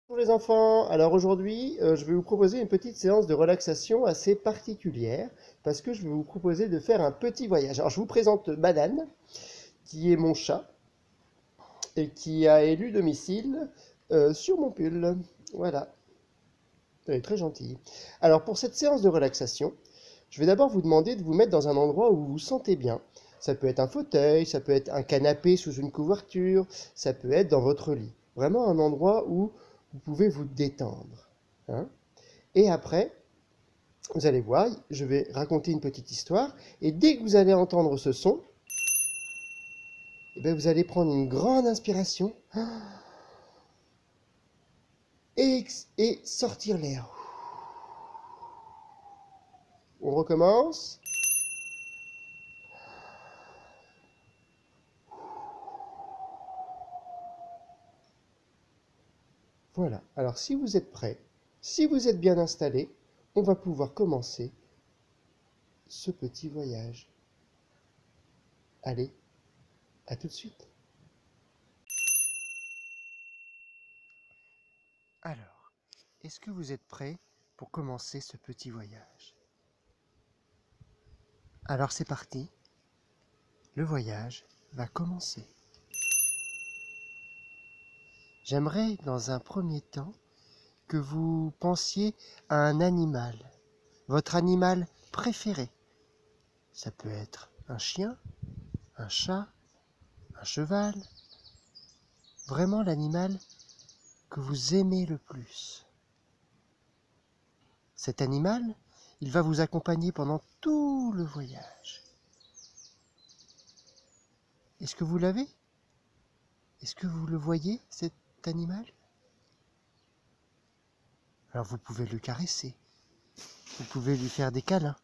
Bonjour les enfants, alors aujourd'hui je vais vous proposer une petite séance de relaxation assez particulière parce que je vais vous proposer de faire un petit voyage. Alors je vous présente Banane qui est mon chat et qui a élu domicile sur mon pull. Voilà, elle est très gentille. Alors pour cette séance de relaxation, je vais d'abord vous demander de vous mettre dans un endroit où vous vous sentez bien. Ça peut être un fauteuil, ça peut être un canapé sous une couverture, ça peut être dans votre lit. Vraiment un endroit où vous pouvez vous détendre, hein. Et après, vous allez voir, je vais raconter une petite histoire. Et dès que vous allez entendre ce son, eh bien, vous allez prendre une grande inspiration et sortir l'air. On recommence. Voilà. Alors si vous êtes prêts, si vous êtes bien installés, on va pouvoir commencer ce petit voyage. Allez, à tout de suite. Alors, est-ce que vous êtes prêts pour commencer ce petit voyage? Alors c'est parti, le voyage va commencer. J'aimerais dans un premier temps que vous pensiez à un animal, votre animal préféré. Ça peut être un chien, un chat, un cheval, vraiment l'animal que vous aimez le plus. Cet animal, il va vous accompagner pendant tout le voyage. Est-ce que vous l'avez? Est-ce que vous le voyez, cet animal? Alors vous pouvez le caresser, vous pouvez lui faire des câlins,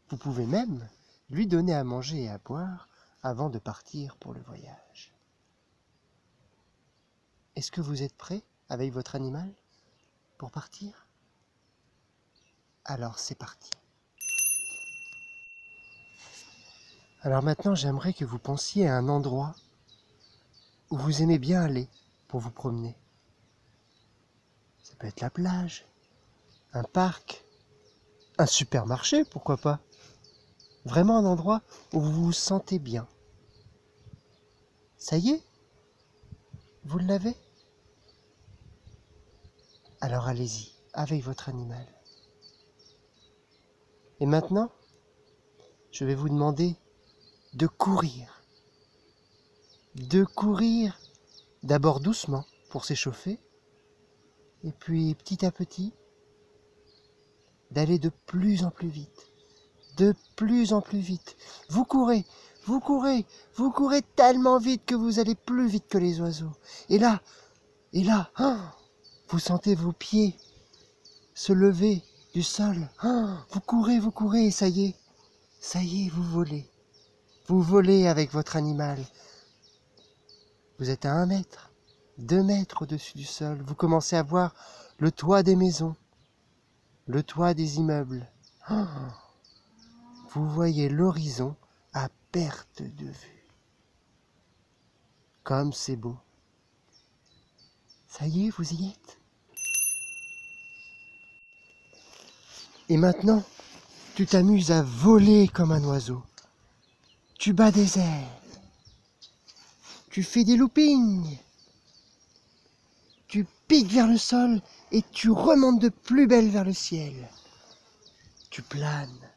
vous pouvez même lui donner à manger et à boire avant de partir pour le voyage. Est-ce que vous êtes prêt avec votre animal pour partir? Alors c'est parti. Alors maintenant j'aimerais que vous pensiez à un endroit où vous aimez bien aller pour vous promener. Ça peut être la plage, un parc, un supermarché, pourquoi pas. Vraiment un endroit où vous vous sentez bien. Ça y est? Vous l'avez? Alors allez-y, avec votre animal. Et maintenant, je vais vous demander de courir. De courir d'abord doucement pour s'échauffer, et puis petit à petit, d'aller de plus en plus vite. De plus en plus vite. Vous courez, vous courez, vous courez tellement vite que vous allez plus vite que les oiseaux. Et là, vous sentez vos pieds se lever du sol. Vous courez, et ça y est, vous volez. Vous volez avec votre animal. Vous êtes à 1 mètre, 2 mètres au-dessus du sol. Vous commencez à voir le toit des maisons, le toit des immeubles. Vous voyez l'horizon à perte de vue. Comme c'est beau. Ça y est, vous y êtes. Et maintenant, tu t'amuses à voler comme un oiseau. Tu bats des ailes. Tu fais des loopings. Tu piques vers le sol et tu remontes de plus belle vers le ciel. Tu planes.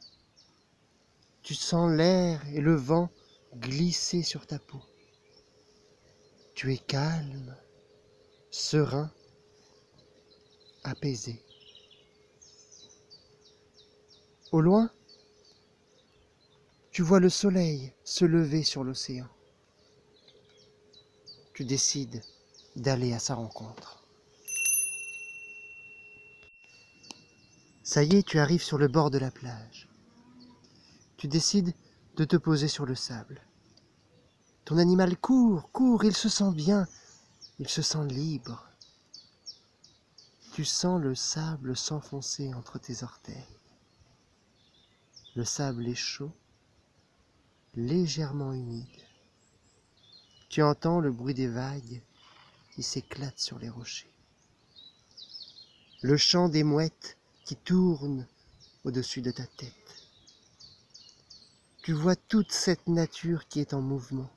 Tu sens l'air et le vent glisser sur ta peau. Tu es calme, serein, apaisé. Au loin, tu vois le soleil se lever sur l'océan. Tu décides d'aller à sa rencontre. Ça y est, tu arrives sur le bord de la plage. Tu décides de te poser sur le sable. Ton animal court, court, il se sent bien, il se sent libre. Tu sens le sable s'enfoncer entre tes orteils. Le sable est chaud, légèrement humide. Tu entends le bruit des vagues qui s'éclatent sur les rochers. le chant des mouettes qui tournent au-dessus de ta tête. Tu vois toute cette nature qui est en mouvement.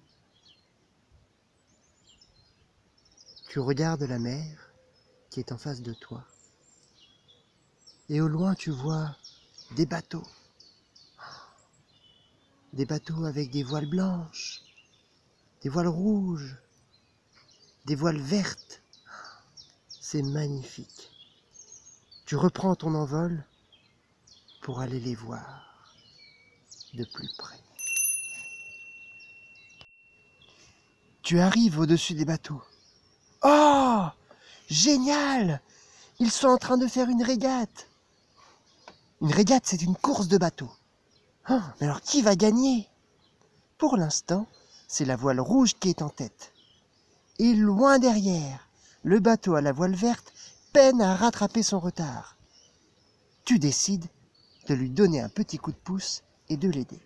Tu regardes la mer qui est en face de toi. Et au loin, tu vois des bateaux. Des bateaux avec des voiles blanches, des voiles rouges, des voiles vertes. C'est magnifique. Tu reprends ton envol pour aller les voir de plus près. Tu arrives au-dessus des bateaux. Oh! Génial! Ils sont en train de faire une régate. Une régate, c'est une course de bateaux. Oh, mais alors qui va gagner? Pour l'instant, c'est la voile rouge qui est en tête. Et loin derrière, le bateau à la voile verte peine à rattraper son retard. Tu décides de lui donner un petit coup de pouce et de l'aider.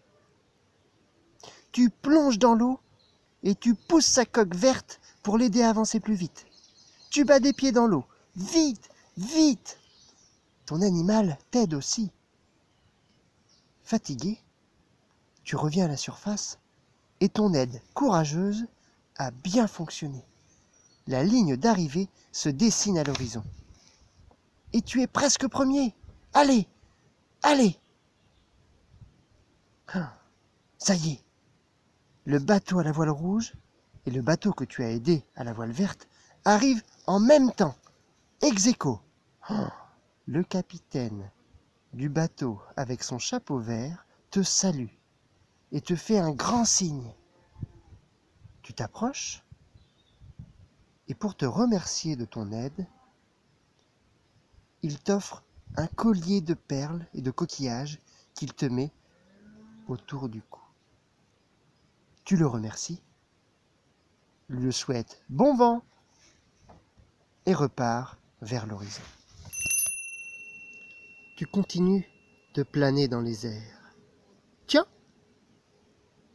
Tu plonges dans l'eau et tu pousses sa coque verte pour l'aider à avancer plus vite. Tu bats des pieds dans l'eau. Vite, vite! Ton animal t'aide aussi. Fatigué, tu reviens à la surface et ton aide courageuse a bien fonctionné. La ligne d'arrivée se dessine à l'horizon. Et tu es presque premier. Allez, allez! Ça y est, le bateau à la voile rouge et le bateau que tu as aidé à la voile verte arrivent en même temps, ex aequo. Le capitaine du bateau avec son chapeau vert te salue et te fait un grand signe. Tu t'approches et pour te remercier de ton aide, il t'offre un collier de perles et de coquillages qu'il te met autour du cou. Tu le remercies, lui souhaites bon vent et repars vers l'horizon. Tu continues de planer dans les airs. Tiens,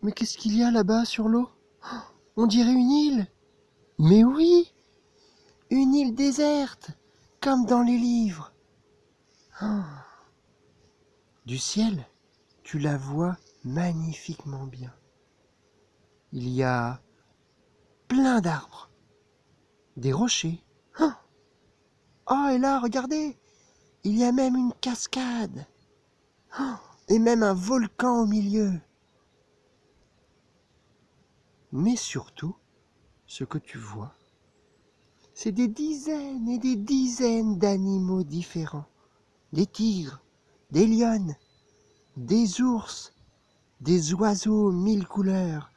mais qu'est-ce qu'il y a là-bas sur l'eau? On dirait une île. Mais oui, une île déserte, comme dans les livres. Du ciel, tu la vois magnifiquement bien. Il y a plein d'arbres, des rochers. Oh, et là, regardez, il y a même une cascade. Et même un volcan au milieu. Mais surtout, ce que tu vois, c'est des dizaines et des dizaines d'animaux différents. Des tigres, des lionnes, des ours, des oiseaux aux 1000 couleurs,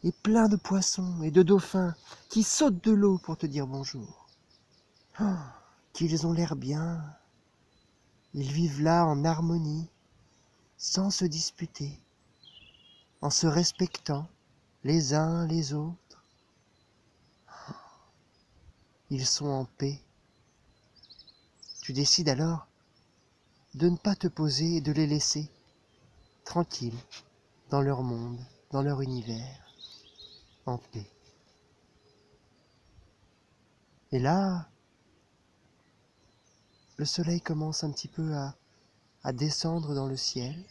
et plein de poissons et de dauphins qui sautent de l'eau pour te dire bonjour. Qu'ils ont l'air bien. Ils vivent là en harmonie, sans se disputer, en se respectant les uns les autres. Ils sont en paix. Tu décides alors de ne pas te poser et de les laisser tranquilles dans leur monde, dans leur univers, en paix. Et là, le soleil commence un petit peu à descendre dans le ciel.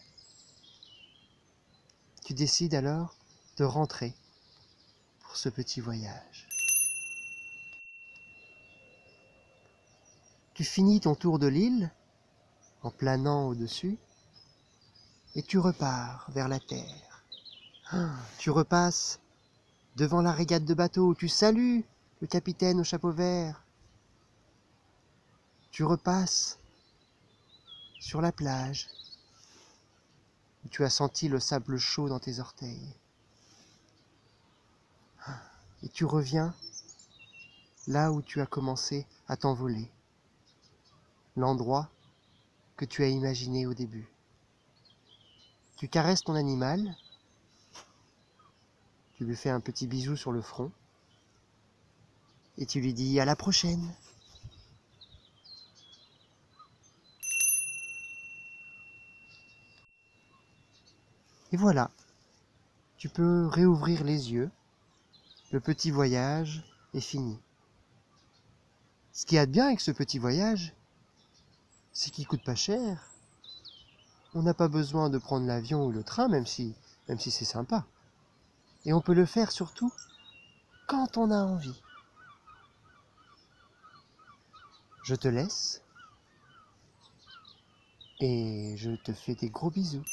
Tu décides alors de rentrer pour ce petit voyage. Tu finis ton tour de l'île en planant au-dessus et tu repars vers la terre. Tu repasses devant la régate de bateau où tu salues le capitaine au chapeau vert. Tu repasses sur la plage où tu as senti le sable chaud dans tes orteils. Et tu reviens là où tu as commencé à t'envoler, l'endroit que tu as imaginé au début. Tu caresses ton animal, tu lui fais un petit bisou sur le front et tu lui dis à la prochaine. Et voilà, tu peux réouvrir les yeux, le petit voyage est fini. Ce qu'il y a de bien avec ce petit voyage, c'est qu'il coûte pas cher. On n'a pas besoin de prendre l'avion ou le train, même si c'est sympa. Et on peut le faire surtout quand on a envie. Je te laisse et je te fais des gros bisous.